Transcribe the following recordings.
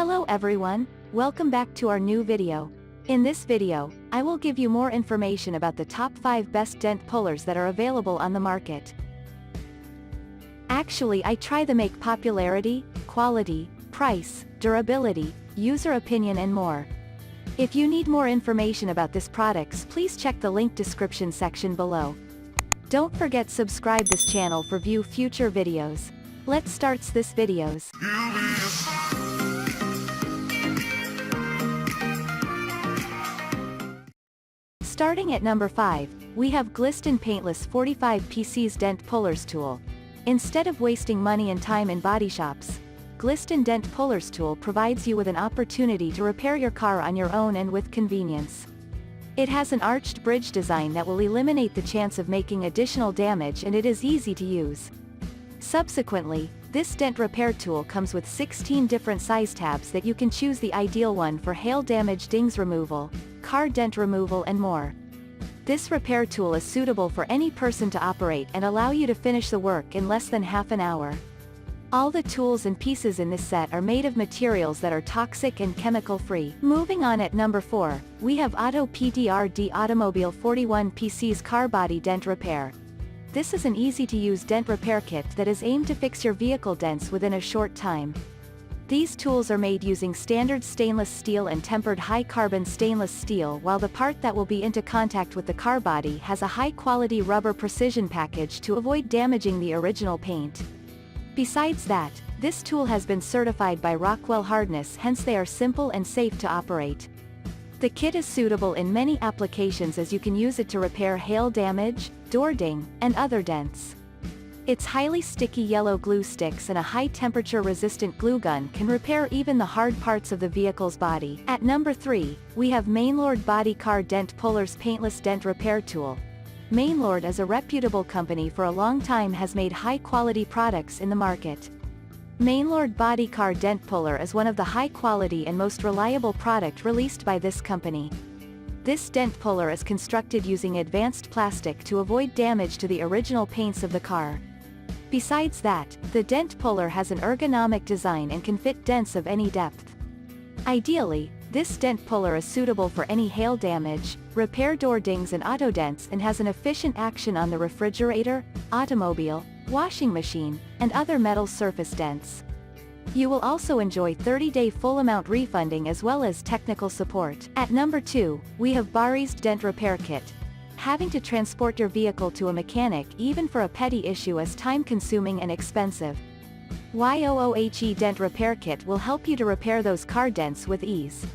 Hello everyone, welcome back to our new video. In this video, I will give you more information about the top 5 best dent pullers that are available on the market. Actually, I try to make popularity, quality, price, durability, user opinion and more. If you need more information about these products, please check the link description section below. Don't forget subscribe this channel for view future videos. Let's start this videos. Starting at number 5, we have Glisten Paintless 45 PC's Dent Pullers Tool. Instead of wasting money and time in body shops, Glisten Dent Pullers Tool provides you with an opportunity to repair your car on your own and with convenience. It has an arched bridge design that will eliminate the chance of making additional damage, and it is easy to use. Subsequently, this dent repair tool comes with 16 different size tabs that you can choose the ideal one for hail damage, dings removal, car dent removal and more. This repair tool is suitable for any person to operate and allow you to finish the work in less than half an hour. All the tools and pieces in this set are made of materials that are toxic and chemical-free. Moving on at number 4, we have Auto PDRD Automobile 41 PC's Car Body Dent Repair. This is an easy-to-use dent repair kit that is aimed to fix your vehicle dents within a short time. These tools are made using standard stainless steel and tempered high-carbon stainless steel, while the part that will be into contact with the car body has a high-quality rubber precision package to avoid damaging the original paint. Besides that, this tool has been certified by Rockwell Hardness, hence they are simple and safe to operate. The kit is suitable in many applications as you can use it to repair hail damage, door ding, and other dents. Its highly sticky yellow glue sticks and a high-temperature resistant glue gun can repair even the hard parts of the vehicle's body. At number 3, we have Mainlord Body Car Dent Pullers Paintless Dent Repair Tool. Mainlord, as a reputable company for a long time, has made high-quality products in the market. Mainlord Body Car Dent Puller is one of the high-quality and most reliable product released by this company. This dent puller is constructed using advanced plastic to avoid damage to the original paints of the car. Besides that, the dent puller has an ergonomic design and can fit dents of any depth. Ideally, this dent puller is suitable for any hail damage, repair door dings and auto dents, and has an efficient action on the refrigerator, automobile, washing machine, and other metal surface dents. You will also enjoy 30-day full amount refunding as well as technical support. At number 2, we have Baris Dent Repair Kit. Having to transport your vehicle to a mechanic even for a petty issue is time-consuming and expensive. UAluminum Dent Repair Kit will help you to repair those car dents with ease.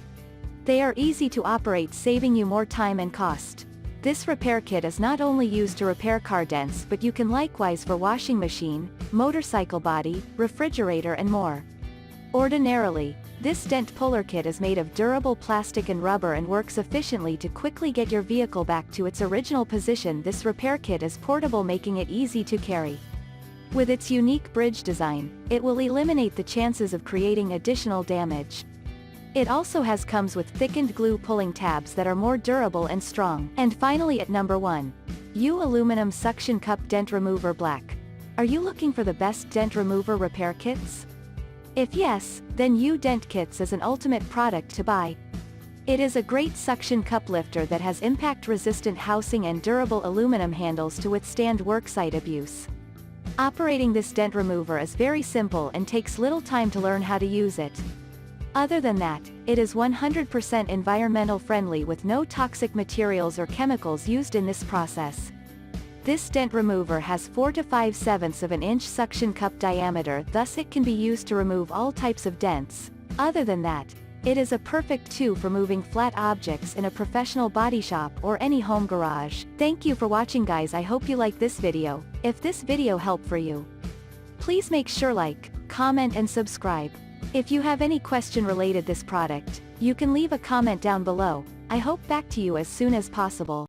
They are easy to operate, saving you more time and cost. This repair kit is not only used to repair car dents, but you can likewise for washing machine, motorcycle body, refrigerator and more. Ordinarily, this dent puller kit is made of durable plastic and rubber and works efficiently to quickly get your vehicle back to its original position. This repair kit is portable, making it easy to carry. With its unique bridge design, it will eliminate the chances of creating additional damage. It also comes with thickened glue pulling tabs that are more durable and strong. And finally at number 1, UAluminum Suction Cup Dent Remover Black. Are you looking for the best dent remover repair kits? If yes, then UDent Kits is an ultimate product to buy. It is a great suction cup lifter that has impact-resistant housing and durable aluminum handles to withstand worksite abuse. Operating this dent remover is very simple and takes little time to learn how to use it. Other than that, it is 100% environmental friendly with no toxic materials or chemicals used in this process. This dent remover has 4 to 5/7 of an inch suction cup diameter, thus it can be used to remove all types of dents. Other than that, it is a perfect tool for moving flat objects in a professional body shop or any home garage. Thank you for watching guys, I hope you like this video. If this video helped for you, please make sure like, comment and subscribe. If you have any question related this product, you can leave a comment down below. I hope back to you as soon as possible.